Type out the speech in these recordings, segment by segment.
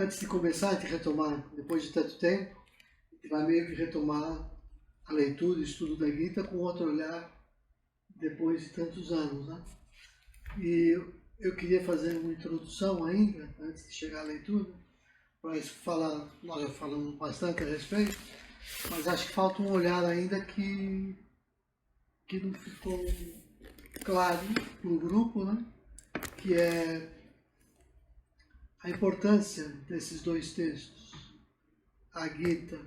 antes de começar, de retomar, depois de tanto tempo, a gente vai meio que retomar a leitura e o estudo da Gita com outro olhar depois de tantos anos, né? E eu queria fazer uma introdução ainda, antes de chegar à leitura, para falar, nós já falamos bastante a respeito, mas acho que falta um olhar ainda que não ficou claro para o grupo, né? Que é a importância desses dois textos, a Gita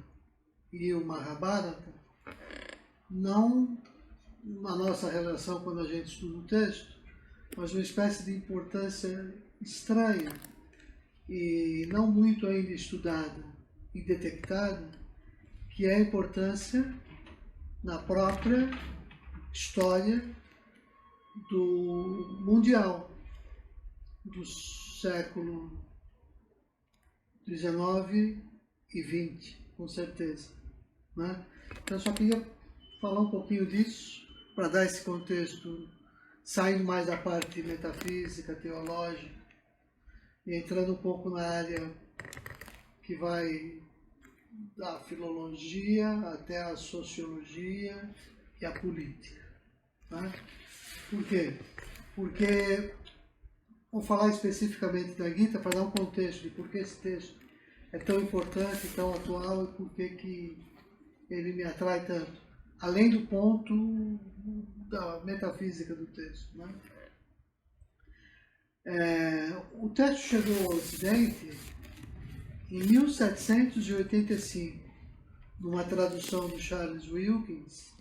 e o Mahabharata, não na nossa relação quando a gente estuda o texto, mas uma espécie de importância estranha e não muito ainda estudada e detectada, que é a importância na própria história do mundial, do século XIX e XX, com certeza, né? Então, eu só queria falar um pouquinho disso, para dar esse contexto, saindo mais da parte metafísica, teológica, e entrando um pouco na área que vai da filologia até a sociologia e a política, né? Por quê? Porque, vou falar especificamente da Gita para dar um contexto de por que esse texto é tão importante, tão atual e por que ele me atrai tanto, além do ponto da metafísica do texto, né? O texto chegou ao Ocidente em 1785, numa tradução do Charles Wilkins,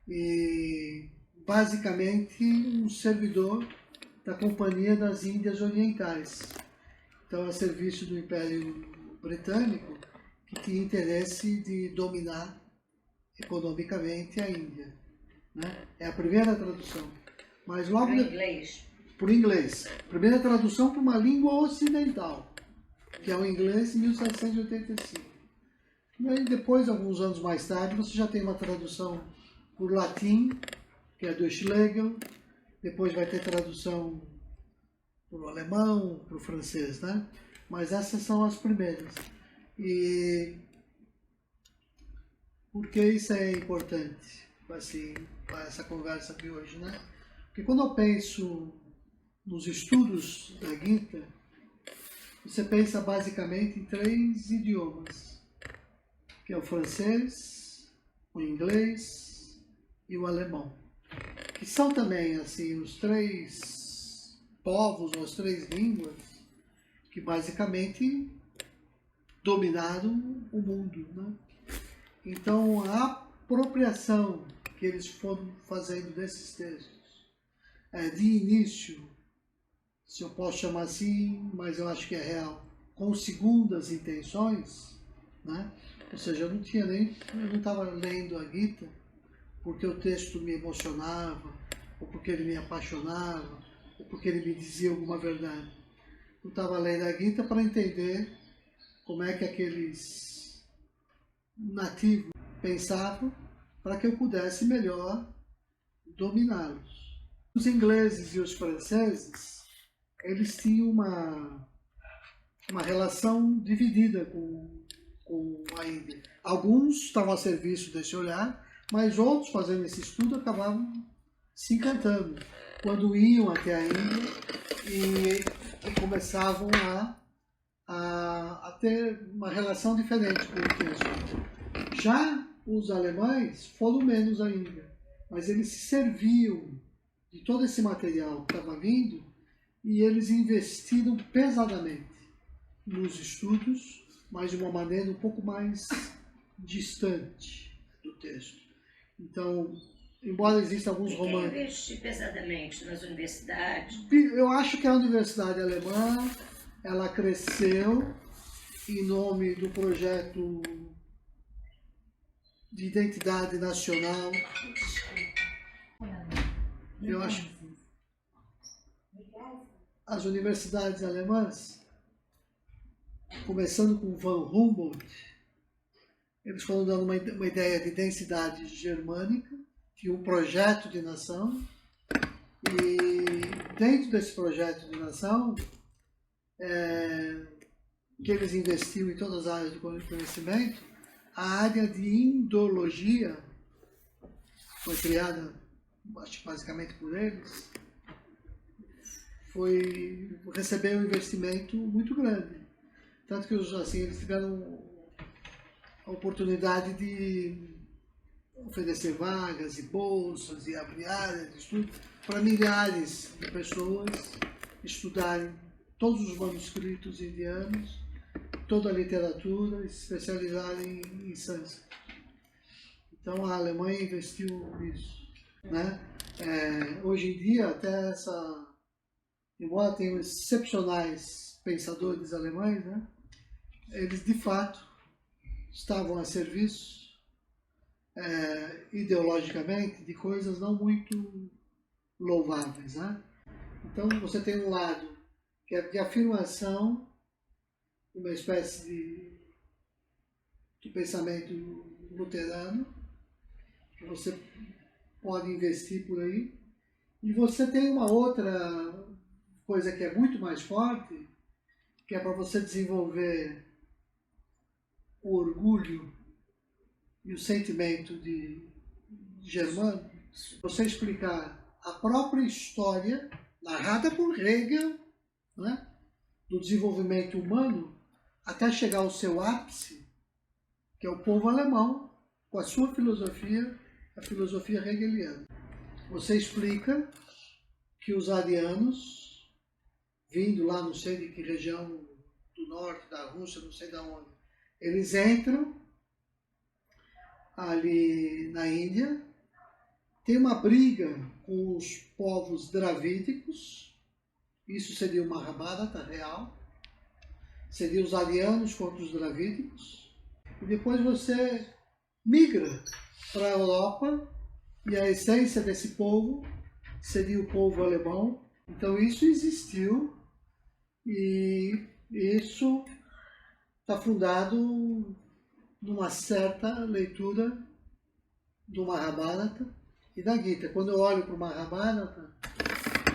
e basicamente um servidor da Companhia das Índias Orientais, então a serviço do Império Britânico, que tinha interesse de dominar economicamente a Índia, né? É a primeira tradução. Mas logo por inglês. Por inglês. Primeira tradução para uma língua ocidental, que é o inglês, em 1785. E aí depois, alguns anos mais tarde, você já tem uma tradução por latim, que é do Schlegel. Depois vai ter tradução para o alemão, para o francês, né? Mas essas são as primeiras. E por que isso é importante, assim, para essa conversa de hoje, né? Porque quando eu penso nos estudos da Gita, você pensa basicamente em 3 idiomas, que é o francês, o inglês e o alemão, que são também assim os 3 povos, ou as 3 línguas que basicamente dominaram o mundo, né? Então a apropriação que eles foram fazendo desses textos de início, se eu posso chamar assim, mas eu acho que é real, com segundas intenções, né? Ou seja, eu não estava lendo a Gita porque o texto me emocionava, ou porque ele me apaixonava, ou porque ele me dizia alguma verdade. Eu estava lendo a Gita para entender como é que aqueles nativos pensavam, para que eu pudesse melhor dominá-los. Os ingleses e os franceses, eles tinham uma relação dividida com a Índia. Alguns estavam a serviço desse olhar, mas outros, fazendo esse estudo, acabavam se encantando quando iam até a Índia e começavam a ter uma relação diferente com o texto. Já os alemães foram menos ainda, mas eles se serviam de todo esse material que estava vindo e eles investiram pesadamente nos estudos, mas de uma maneira um pouco mais distante do texto. Então, embora existam alguns romances... Quem investe pesadamente nas universidades? Eu acho que a universidade alemã, ela cresceu em nome do projeto de identidade nacional. Eu acho que as universidades alemãs, começando com Von Humboldt, eles foram dando uma ideia de densidade germânica, de um projeto de nação, e dentro desse projeto de nação, que eles investiam em todas as áreas do conhecimento, a área de indologia foi criada, acho que basicamente por eles, recebeu um investimento muito grande. Tanto que assim, eles tiveram a oportunidade de oferecer vagas e bolsas e abrir áreas de estudo para milhares de pessoas estudarem todos os manuscritos indianos, toda a literatura, e se especializarem em sânscrito. Então a Alemanha investiu nisso, né? Hoje em dia, até embora tenham excepcionais pensadores alemães, né? Eles de fato estavam a serviço ideologicamente de coisas não muito louváveis, né? Então você tem um lado que é de afirmação, uma espécie de pensamento luterano, que você pode investir por aí, e você tem uma outra coisa que é muito mais forte, que é para você desenvolver o orgulho e o sentimento de germano, você explicar a própria história narrada por Hegel, né, do desenvolvimento humano até chegar ao seu ápice, que é o povo alemão, com a sua filosofia, a filosofia hegeliana. Você explica que os arianos, vindo lá não sei de que região do norte da Rússia, não sei de onde, eles entram ali na Índia, tem uma briga com os povos dravídicos, isso seria uma Mahabharata real, seria os arianos contra os dravídicos, e depois você migra para a Europa, e a essência desse povo seria o povo alemão. Então isso existiu, e isso está fundado numa certa leitura do Mahabharata e da Gita. Quando eu olho para o Mahabharata,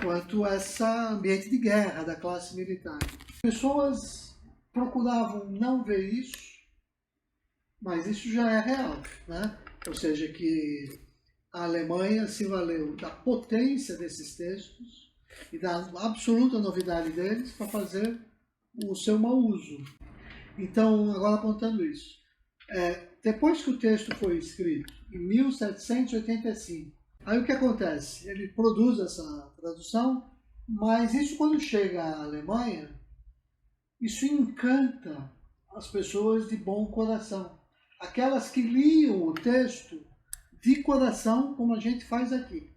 quanto a esse ambiente de guerra da classe militar. As pessoas procuravam não ver isso, mas isso já é real, né? Ou seja, que a Alemanha se valeu da potência desses textos e da absoluta novidade deles para fazer o seu mau uso. Então, agora apontando isso, depois que o texto foi escrito, em 1785, aí o que acontece? Ele produz essa tradução, mas isso quando chega à Alemanha, isso encanta as pessoas de bom coração. Aquelas que liam o texto de coração, como a gente faz aqui.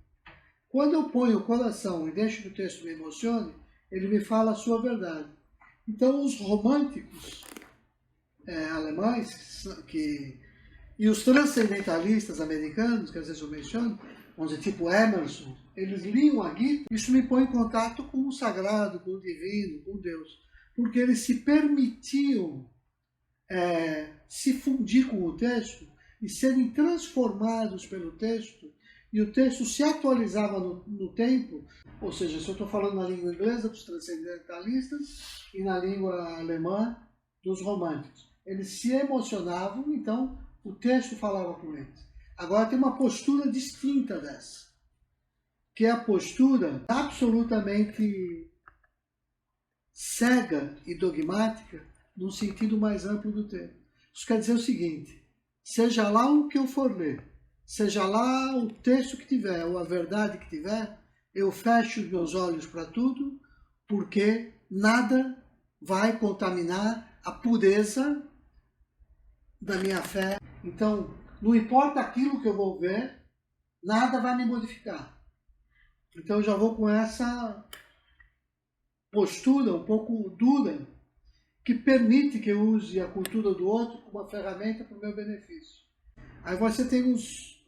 Quando eu ponho o coração e deixo que o texto me emocione, ele me fala a sua verdade. Então os românticos alemães e os transcendentalistas americanos, que às vezes eu menciono, vamos dizer, tipo Emerson, eles liam a Gita, isso me põe em contato com o sagrado, com o divino, com Deus, porque eles se permitiam se fundir com o texto e serem transformados pelo texto, e o texto se atualizava no tempo, ou seja, se eu estou falando na língua inglesa dos transcendentalistas e na língua alemã dos românticos. Eles se emocionavam, então o texto falava com eles. Agora tem uma postura distinta dessa, que é a postura absolutamente cega e dogmática no sentido mais amplo do termo. Isso quer dizer o seguinte: seja lá o que eu for ler, seja lá o texto que tiver, ou a verdade que tiver, eu fecho os meus olhos para tudo, porque nada vai contaminar a pureza da minha fé. Então, não importa aquilo que eu vou ver, nada vai me modificar. Então eu já vou com essa postura um pouco dura, que permite que eu use a cultura do outro como uma ferramenta para o meu benefício. Aí você tem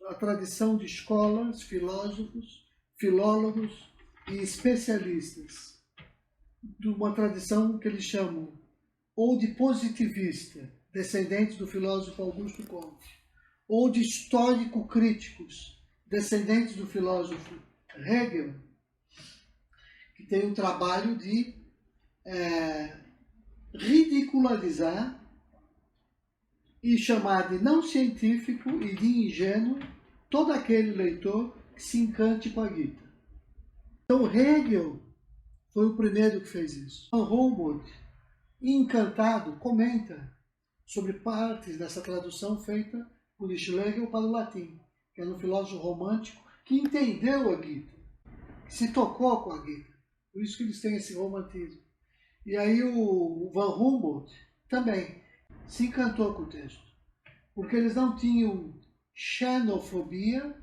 a tradição de escolas, filósofos, filólogos e especialistas, de uma tradição que eles chamam ou de positivista, descendentes do filósofo Augusto Comte, ou de histórico-críticos, descendentes do filósofo Hegel, que tem um trabalho de ridicularizar e chamar de não científico e de ingênuo todo aquele leitor que se encante com a Gita. Então Hegel foi o primeiro que fez isso. Van Humboldt, encantado, comenta sobre partes dessa tradução feita por Schlegel para o latim, que era um filósofo romântico que entendeu a Gita, que se tocou com a Gita. Por isso que eles têm esse romantismo. E aí o Van Humboldt também se encantou com o texto, porque eles não tinham xenofobia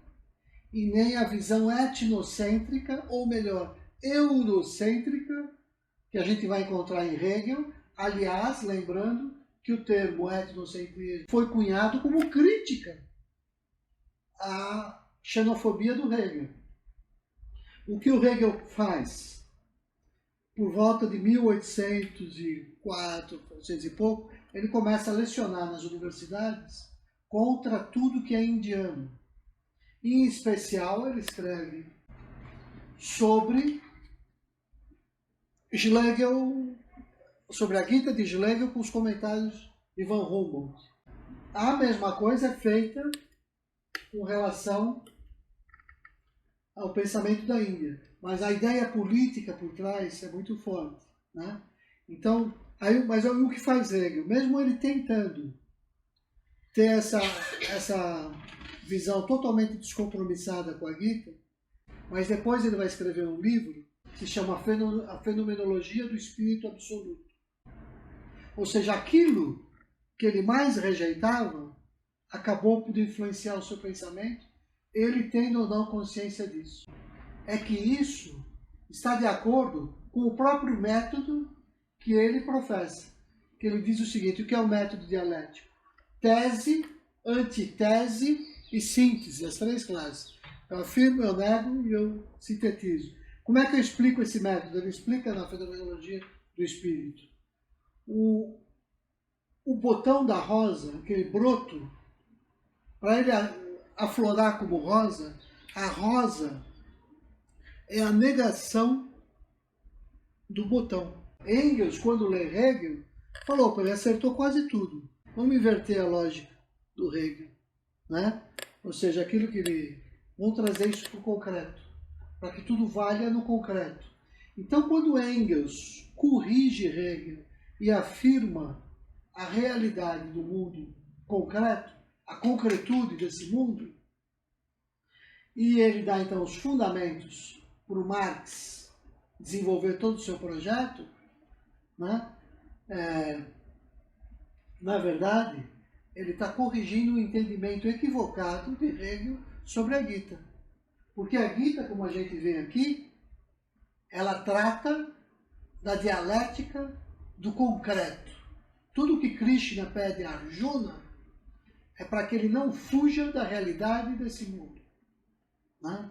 e nem a visão etnocêntrica, ou melhor, eurocêntrica, que a gente vai encontrar em Hegel. Aliás, lembrando que o termo etnocentrismo foi cunhado como crítica à xenofobia do Hegel. O que o Hegel faz? Por volta de 1804, 1800 e pouco, ele começa a lecionar nas universidades contra tudo que é indiano. E, em especial, ele escreve sobre Schlegel, sobre a Gita de Schlegel com os comentários de Van Humboldt. A mesma coisa é feita com relação ao pensamento da Índia, mas a ideia política por trás é muito forte, né? Então, mas o que faz Hegel? Mesmo ele tentando ter essa visão totalmente descompromissada com a Gita, mas depois ele vai escrever um livro que se chama A Fenomenologia do Espírito Absoluto. Ou seja, aquilo que ele mais rejeitava acabou por influenciar o seu pensamento, ele tendo ou não consciência disso. É que isso está de acordo com o próprio método que ele professa. Que ele diz o seguinte: o que é o método dialético? Tese, antitese e síntese, as três classes. Eu afirmo, eu nego e eu sintetizo. Como é que eu explico esse método? Ele explica na Fenomenologia do Espírito. O botão da rosa, aquele broto, para ele aflorar como rosa, a rosa é a negação do botão. Engels, quando lê Hegel, falou, ele acertou quase tudo. Vamos inverter a lógica do Hegel, né? Ou seja, aquilo que ele... Vamos trazer isso para o concreto, para que tudo valha no concreto. Então, quando Engels corrige Hegel e afirma a realidade do mundo concreto, a concretude desse mundo, e ele dá então os fundamentos para o Marx desenvolver todo o seu projeto, né? Na verdade, ele está corrigindo o entendimento equivocado de Hegel sobre a Gita. Porque a Gita, como a gente vê aqui, ela trata da dialética do concreto. Tudo que Krishna pede a Arjuna é para que ele não fuja da realidade desse mundo, né?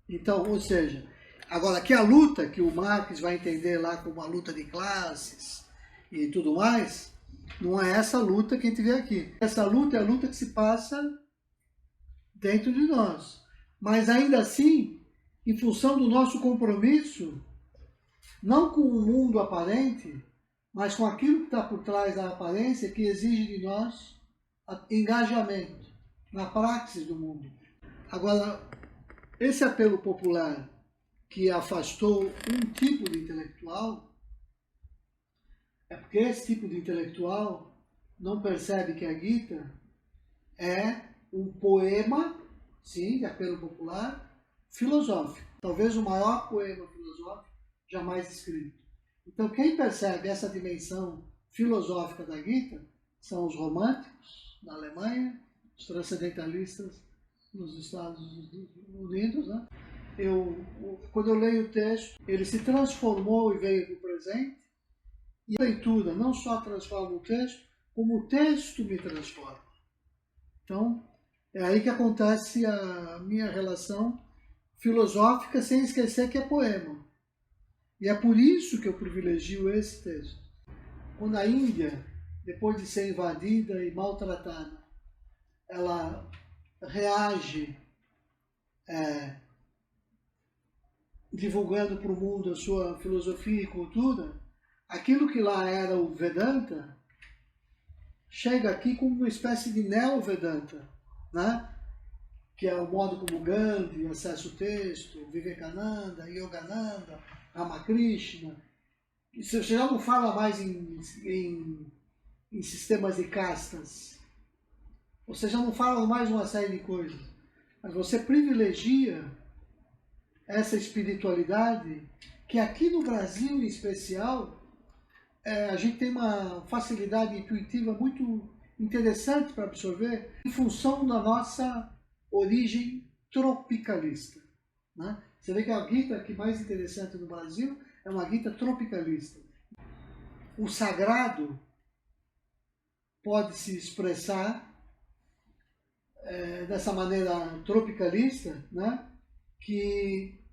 Então, ou seja, agora que a luta que o Marx vai entender lá como uma luta de classes e tudo mais, não é essa luta que a gente vê aqui. Essa luta é a luta que se passa dentro de nós. Mas ainda assim, em função do nosso compromisso, não com o mundo aparente, mas com aquilo que está por trás da aparência, que exige de nós engajamento na praxis do mundo. Agora, esse apelo popular que afastou um tipo de intelectual, é porque esse tipo de intelectual não percebe que a Gita é um poema, sim, de apelo popular, filosófico. Talvez o maior poema filosófico jamais escrito. Então, quem percebe essa dimensão filosófica da Gita são os românticos na Alemanha, os transcendentalistas nos Estados Unidos, né? Quando eu leio o texto, ele se transformou e veio para o presente, e a leitura não só transforma o texto, como o texto me transforma. Então, é aí que acontece a minha relação filosófica, sem esquecer que é poema. E é por isso que eu privilegio esse texto. Quando a Índia, depois de ser invadida e maltratada, ela reage divulgando para o mundo a sua filosofia e cultura, aquilo que lá era o Vedanta, chega aqui como uma espécie de neo-Vedanta, né? Que é o modo como Gandhi acessa o texto, Vivekananda, Yogananda, Ramakrishna. Você já não fala mais em sistemas de castas, você já não fala mais uma série de coisas, mas você privilegia essa espiritualidade que aqui no Brasil, em especial, a gente tem uma facilidade intuitiva muito interessante para absorver em função da nossa origem tropicalista, né? Você vê que a Gita que mais interessante no Brasil é uma Gita tropicalista. O sagrado pode se expressar dessa maneira tropicalista, né? Que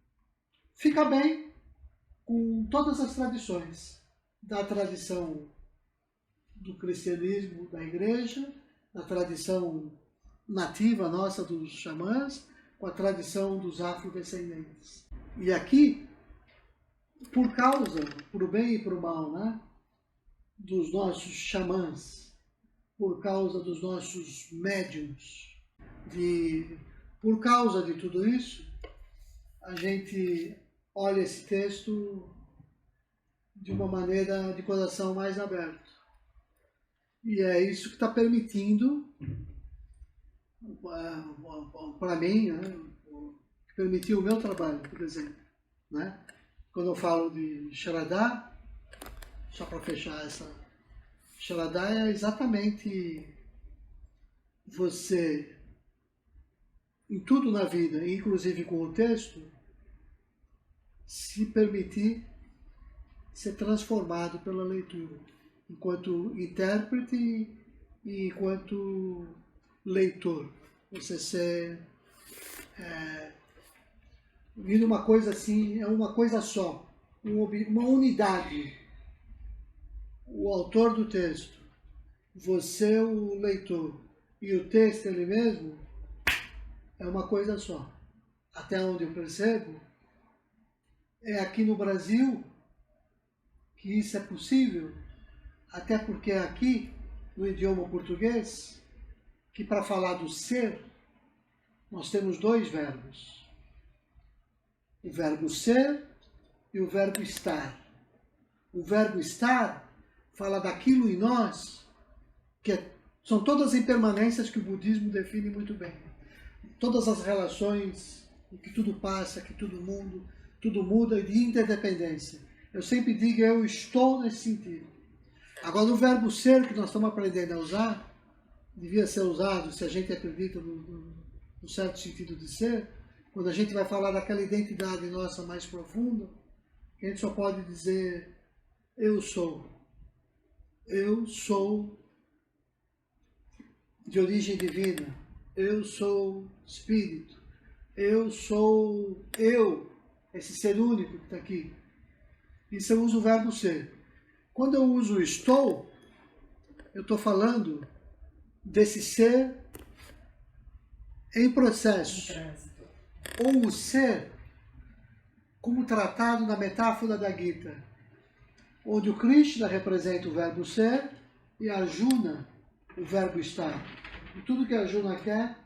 fica bem com todas as tradições, da tradição do cristianismo da igreja, da tradição nativa nossa dos xamãs, com a tradição dos afrodescendentes. E aqui, por causa, por bem e por mal, né, dos nossos xamãs, por causa dos nossos médiums, por causa de tudo isso, a gente olha esse texto de uma maneira de coração mais aberto. E é isso que está permitindo, para mim, né, que permitiu o meu trabalho, por exemplo. Né? Quando eu falo de Sharadá, só para fechar essa, Sharadá é exatamente você, em tudo na vida, inclusive com o texto, se permitir ser transformado pela leitura, enquanto intérprete e enquanto leitor. Você ser vira uma coisa assim, é uma coisa só, uma unidade. O autor do texto, você o leitor e o texto ele mesmo é uma coisa só. Até onde eu percebo, é aqui no Brasil que isso é possível, até porque aqui, no idioma português, que para falar do ser, nós temos dois verbos. O verbo ser e o verbo estar. O verbo estar fala daquilo em nós, que são todas as impermanências que o budismo define muito bem. Todas as relações, que tudo passa, que tudo muda, e de interdependência. Eu sempre digo, eu estou nesse sentido. Agora, o verbo ser, que nós estamos aprendendo a usar, devia ser usado, se a gente acredita no certo sentido de ser, quando a gente vai falar daquela identidade nossa mais profunda, que a gente só pode dizer, eu sou. Eu sou de origem divina. Eu sou espírito. Eu sou eu, esse ser único que está aqui. Isso eu uso o verbo ser. Quando eu uso estou, eu estou falando desse ser em processo. Ou o ser como tratado na metáfora da Gita, onde o Krishna representa o verbo ser e a Arjuna o verbo estar. E tudo que a Arjuna quer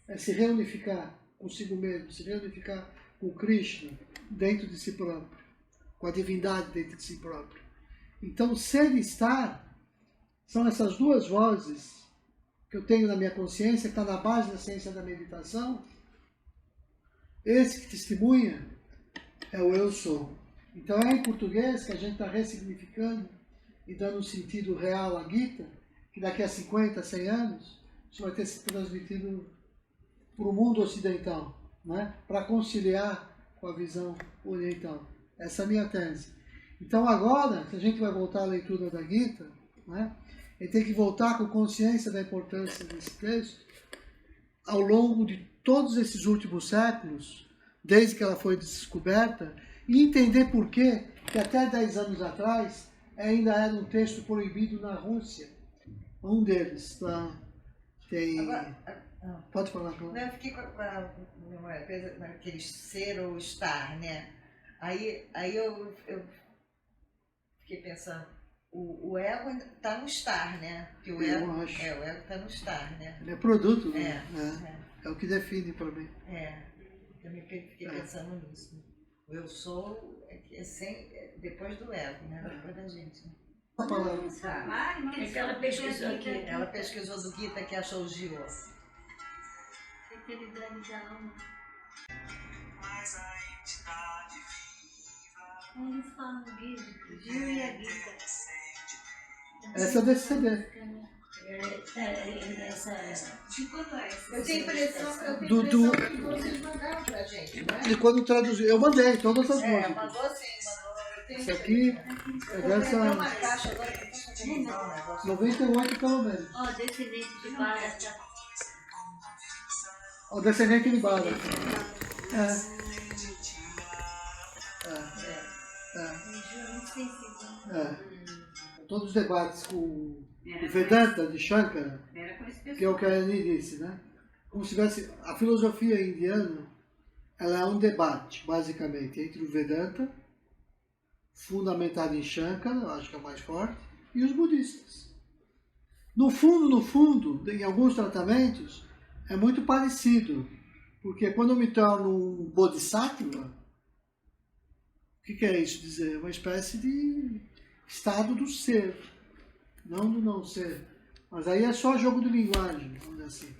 é se reunificar consigo mesmo, se reunificar com Krishna dentro de si próprio, com a divindade dentro de si próprio. Então, ser e estar são essas duas vozes que eu tenho na minha consciência, que está na base da ciência da meditação. Esse que testemunha é o eu sou. Então é em português que a gente está ressignificando e dando um sentido real à Gita, que daqui a 50, 100 anos, isso vai ter se transmitido para o mundo ocidental, né? Para conciliar com a visão oriental. Essa é a minha tese. Então agora, se a gente vai voltar à leitura da Gita, né? A gente tem que voltar com consciência da importância desse texto ao longo de todos esses últimos séculos, desde que ela foi descoberta, e entender por que até 10 anos atrás ainda era um texto proibido na Rússia. Um deles, tá? Tem... Agora, pode falar, Cláudia. Eu fiquei com a memória, aquele ser ou estar, né? Aí eu fiquei pensando, o ego está no estar, né? Porque o Eu ego acho. o ego está no estar, né? Ele é produto, É, né? É o que define para mim. Também fiquei pensando nisso. O eu sou depois do ego, né? Depois da gente. Né? A palavra. Tá. É que ela pesquisou aqui. Ela pesquisou do Gita que achou o Gio. Eternidade da alma. Eles falam Gil e a Gita. Essa é desse CD. De quando é esse? Eu tenho impressão que vocês mandaram pra gente, né? E quando traduziu, eu mandei todas as músicas. Mandou sim, mandou. Eu tenho Isso aqui é Tem dessa uma caixa agora que eu tô um negócio. 98 pelo menos. Ó, descendente de Barata. O Descendente de Bala. Gil muito sensível. Todos os debates com o Vedanta de Shankara, Era com esse que é pessoal. o que a Annie disse, né? Como se tivesse a filosofia indiana, ela é um debate, basicamente, entre o Vedanta, fundamentado em Shankara, eu acho que é o mais forte, e os budistas. No fundo, em alguns tratamentos, é muito parecido, porque quando eu me torno um bodhisattva, o que é isso dizer? Uma espécie de estado do ser, não do não ser. Mas aí é só jogo de linguagem, vamos dizer assim.